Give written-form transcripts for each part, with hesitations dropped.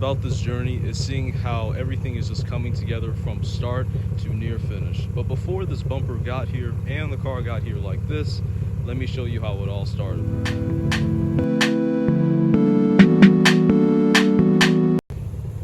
about this journey is seeing how everything is just coming together from start to near finish. But before this bumper got here and the car got here like this, let me show you how it all started.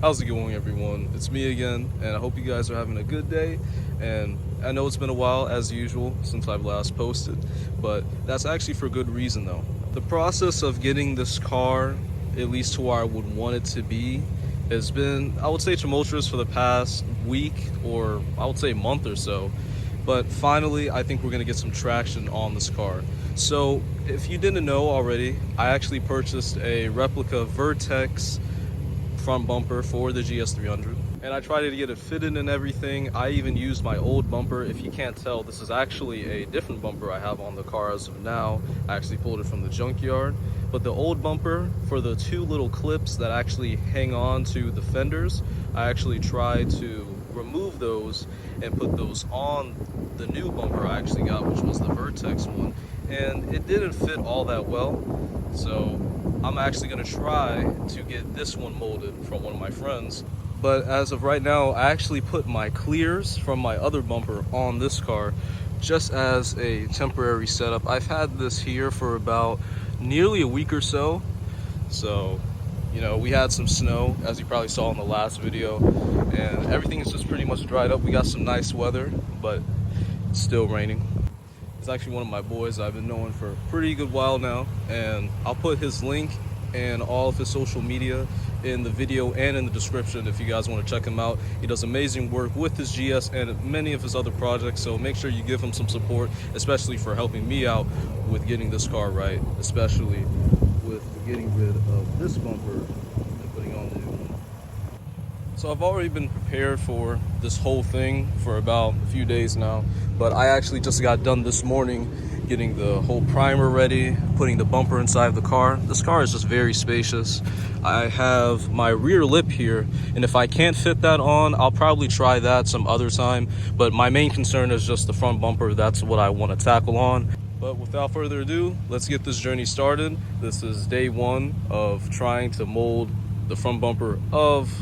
How's it going, everyone? It's me again, and I hope you guys are having a good day. And I know it's been a while, as usual, since I've last posted, but that's actually for good reason though. The process of getting this car, at least to where I would want it to be, has been, I would say, tumultuous for the past week, or I would say month or so. But finally, I think we're gonna get some traction on this car. So if you didn't know already, I actually purchased a replica Vertex front bumper for the GS300, and I tried to get it fitted and everything. I even used my old bumper. If you can't tell, this is actually a different bumper I have on the car as of now. I actually pulled it from the junkyard, but the old bumper, for the two little clips that actually hang on to the fenders, I actually tried to remove those and put those on the new bumper I actually got, which was the Vertex one, and it didn't fit all that well. So I'm actually gonna try to get this one molded from one of my friends. But as of right now, I actually put my clears from my other bumper on this car just as a temporary setup. I've had this here for about nearly a week or so. So, you know, we had some snow, as you probably saw in the last video, and everything is just pretty much dried up. We got some nice weather, but it's still raining. It's actually one of my boys I've been knowing for a pretty good while now, and I'll put his link and all of his social media in the video and in the description if you guys want to check him out. He does amazing work with his GS and many of his other projects, so make sure you give him some support, especially for helping me out with getting this car right, especially with getting rid of this bumper and putting on the new one. So I've already been prepared for this whole thing for about a few days now, but I actually just got done this morning getting the whole primer ready, putting the bumper inside the car. This car is just very spacious. I have my rear lip here, and if I can't fit that on, I'll probably try that some other time, but my main concern is just the front bumper. That's what I want to tackle on. But without further ado, let's get this journey started. This is day one of trying to mold the front bumper of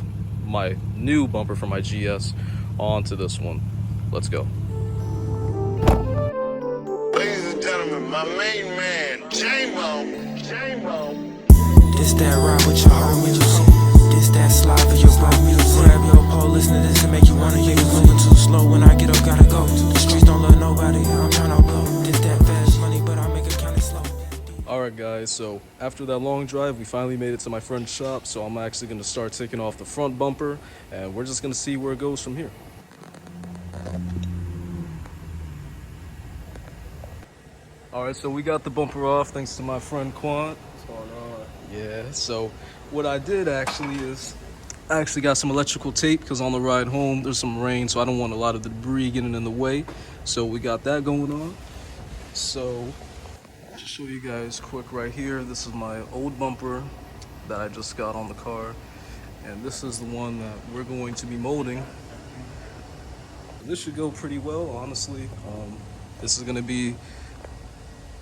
my new bumper for my GS onto this one. Let's go. My main man, J-Mo. This that ride with your heart music. This that slide for your bro music. Grab your pole, listen to this and make you wanna use. Moving too slow, when I get up, gotta go. The streets don't love nobody, I'm tryna blow. This that fast money, but I make it kinda slow. Alright guys, so after that long drive, we finally made it to my friend's shop, so I'm actually gonna start taking off the front bumper, and we're just gonna see where it goes from here. Alright, so we got the bumper off thanks to my friend Quan. What's going on? Yeah, so what I did actually is I actually got some electrical tape because on the ride home there's some rain, so I don't want a lot of debris getting in the way. So we got that going on. So to show you guys quick right here, this is my old bumper that I just got on the car, and this is the one that we're going to be molding. This should go pretty well, honestly. This is going to be,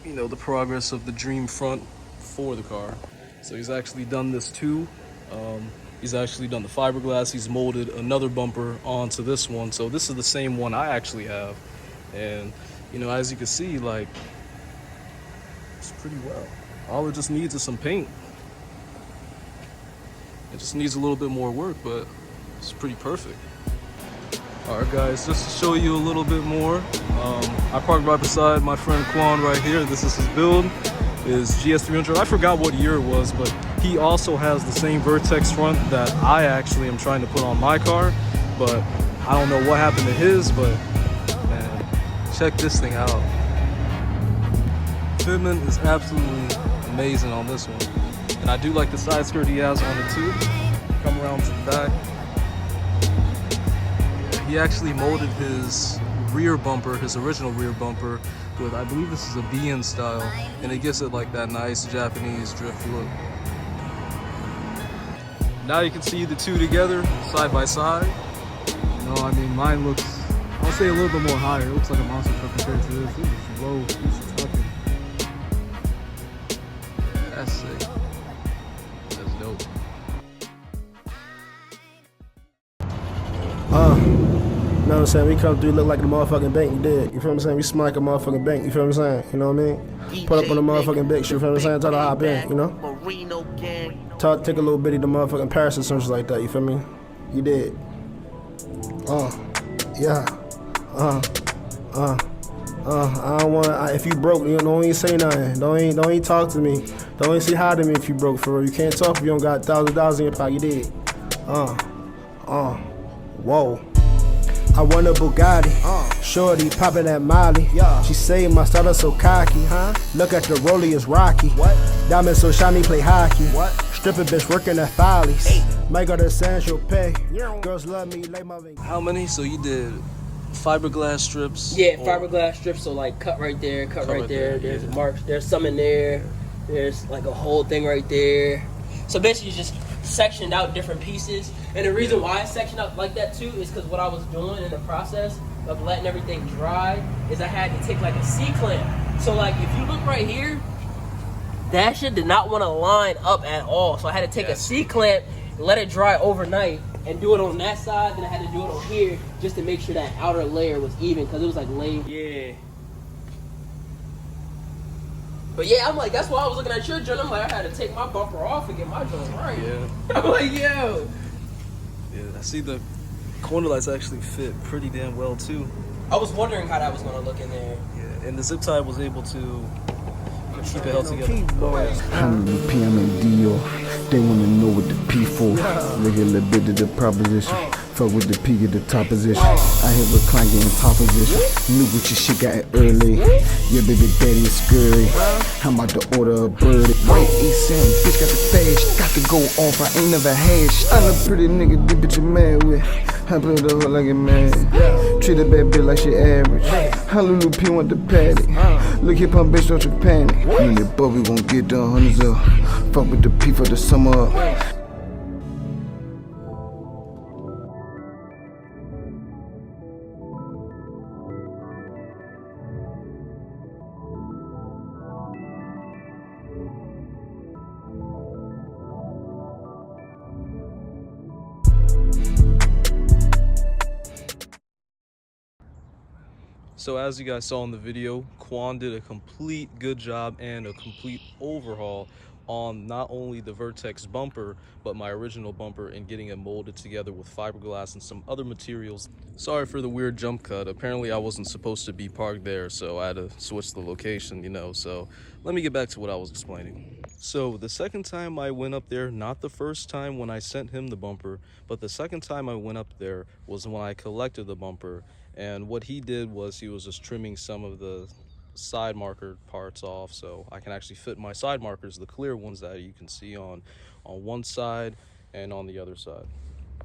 you know, the progress of the dream front for the car. So he's actually done this too. He's actually done the fiberglass. He's molded another bumper onto this one. So this is the same one I actually have. And, you know, as you can see, like, it's pretty well. All it just needs is some paint. It just needs a little bit more work, but it's pretty perfect. Alright guys, just to show you a little bit more, I parked right beside my friend Quan right here. This is his build, his GS300. I forgot what year it was, but he also has the same Vertex front that I actually am trying to put on my car, but I don't know what happened to his, but man, check this thing out. Fitment is absolutely amazing on this one. And I do like the side skirt he has on it too. Come around to the back. He actually molded his rear bumper, his original rear bumper, with, I believe this is a BN style, and it gives it like that nice Japanese drift look. Now you can see the two together, side by side. You know, I mean, mine looks, I'll say a little bit more higher. It looks like a monster truck compared to this. This is low, this is tucking. That's sick. That's dope. You know what I'm saying? We come through, look like a motherfucking bank, you did. You feel what I'm saying? We smell like a motherfucking bank, you feel what I'm saying? You know what I mean? Put up on the motherfucking big shit, you feel what I'm saying? Try to hop in, you know? Take a little bitty the motherfucking Paris or something like that, you feel me? You did. Yeah. I don't want. If you broke, you don't even say nothing. Don't even talk to me. Don't even say hi to me if you broke for real. You can't talk if you don't got $1,000 in your pocket. You did. Whoa. I want a Bugatti. Shorty poppin' that Molly. She say my starter so cocky. Look at the rollie, it's rocky. Diamonds so shiny, play hockey. Strippin' bitch working at Follies. Might go to San Tropez. Girls love me like my. How many? So you did fiberglass strips? Yeah, fiberglass strips. So like cut right there, cut right there. There's a mark. There's some in there. There's like a whole thing right there. So basically, you just sectioned out different pieces. And the reason why I sectioned out like that too is because what I was doing in the process of letting everything dry is I had to take like a C-clamp. So like if you look right here, that shit did not want to line up at all. So I had to take a C-clamp, let it dry overnight, and do it on that side. Then I had to do it on here just to make sure that outer layer was even because it was like laid. Yeah. But yeah, I'm like, that's why I was looking at your joint. I'm like, I had to take my bumper off and get my joint right. Yeah. I'm like, yo. Yeah, I see the corner lights actually fit pretty damn well too. I was wondering how that was gonna look in there. Yeah, and the zip tie was able to keep it held together. How many PM and Dior? They wanna know what the P for. Look at a little bit of the proposition. Fuck with the P at the top position. I hit with Quan getting top position. Knew what your shit got it early. Your baby daddy is scurry. I'm about to order a birdie. Wait, ASAP, bitch got the fast. Got to go off, I ain't never had shit. I'm a pretty nigga, this bitch you mad with. I play the hoe like a man. Treat a bad bitch like she average. Hallelujah, P want the patty. Look hip hop bitch, don't you panic. When the boy, we gon' get the hundreds up. Fuck with the P for the summer up. So as you guys saw in the video, Quan did a complete good job and a complete overhaul on not only the Vertex bumper, but my original bumper, and getting it molded together with fiberglass and some other materials. Sorry for the weird jump cut. Apparently I wasn't supposed to be parked there, so I had to switch the location, you know. So let me get back to what I was explaining. So the second time I went up there, not the first time when I sent him the bumper, but the second time I went up there was when I collected the bumper. And what he did was he was just trimming some of the side marker parts off, so I can actually fit my side markers, the clear ones that you can see on one side and on the other side.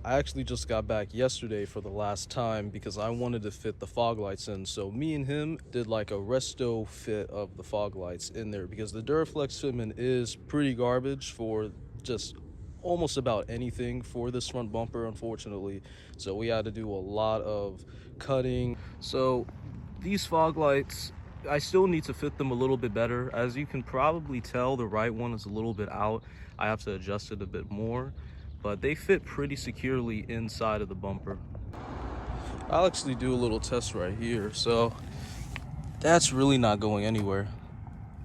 I actually just got back yesterday for the last time because I wanted to fit the fog lights in. So me and him did like a resto fit of the fog lights in there because the Duraflex fitment is pretty garbage for just almost about anything for this front bumper, unfortunately. So we had to do a lot of cutting. So these fog lights, I still need to fit them a little bit better. As you can probably tell, the right one is a little bit out. I have to adjust it a bit more, but they fit pretty securely inside of the bumper. I'll actually do a little test right here. So that's really not going anywhere.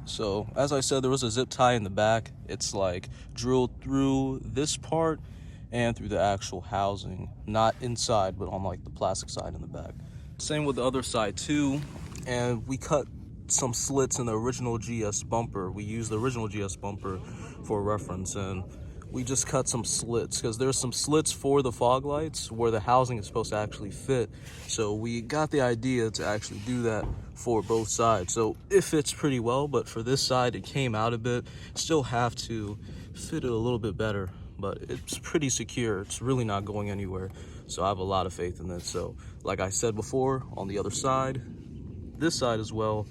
So as I said, there was a zip tie in the back. It's like drilled through this part and through the actual housing, not inside, but on like the plastic side in the back. Same with the other side too. And we cut some slits in the original GS bumper. We used the original GS bumper for reference, and we just cut some slits because there's some slits for the fog lights where the housing is supposed to actually fit. So we got the idea to actually do that for both sides. So it fits pretty well, but for this side, it came out a bit. Still have to fit it a little bit better, but it's pretty secure. It's really not going anywhere. So I have a lot of faith in this. So like I said before, on the other side, this side as well,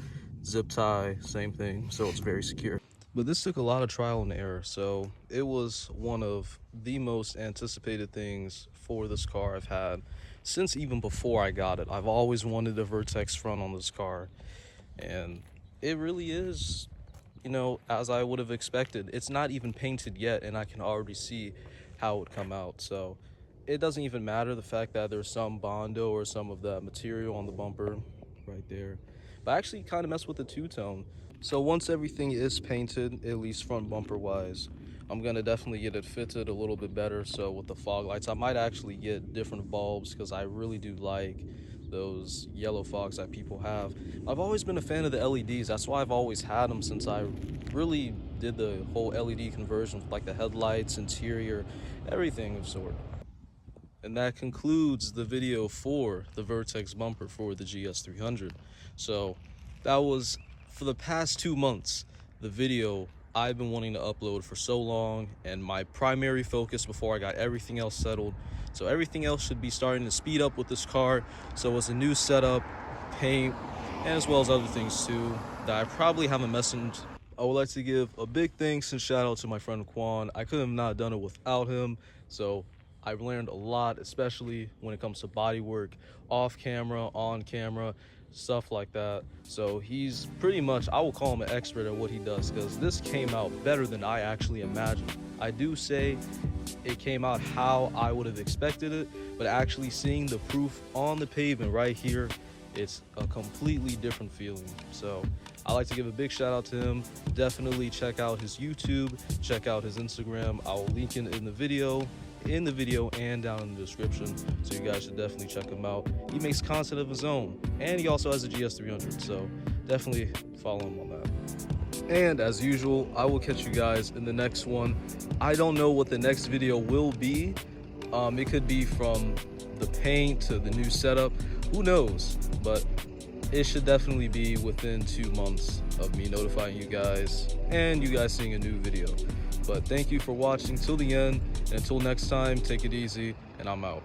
zip tie, same thing. So it's very secure. But this took a lot of trial and error, so it was one of the most anticipated things for this car I've had since even before I got it. I've always wanted a Vertex front on this car, and it really is, you know, as I would have expected. It's not even painted yet, and I can already see how it would come out. So it doesn't even matter the fact that there's some Bondo or some of that material on the bumper right there. But I actually kind of mess with the two-tone. So once everything is painted, at least front bumper wise, I'm gonna definitely get it fitted a little bit better. So with the fog lights, I might actually get different bulbs because I really do like those yellow fogs that people have. I've always been a fan of the LEDs. That's why I've always had them since I really did the whole LED conversion with like the headlights, interior, everything of sort. And that concludes the video for the Vertex bumper for the GS300. So that was, for the past 2 months, the video I've been wanting to upload for so long, and my primary focus before I got everything else settled. So everything else should be starting to speed up with this car. So it's a new setup, paint, and as well as other things too that I probably haven't mentioned. I would like to give a big thanks and shout out to my friend Quan. I could have not done it without him. So I've learned a lot, especially when it comes to body work, off camera, on camera, stuff like that. So he's pretty much, I will call him an expert at what he does, because this came out better than I actually imagined. I do say it came out how I would have expected it, but actually seeing the proof on the pavement right here, it's a completely different feeling. So I like to give a big shout out to him. Definitely check out his YouTube, check out his Instagram. I'll link it in the video and down in the description, so you guys should definitely check him out. He makes content of his own, and he also has a GS300, so definitely follow him on that. And as usual, I will catch you guys in the next one. I don't know what the next video will be. It could be from the paint to the new setup, who knows, but it should definitely be within 2 months of me notifying you guys and you guys seeing a new video. But thank you for watching till the end, and until next time, take it easy, and I'm out.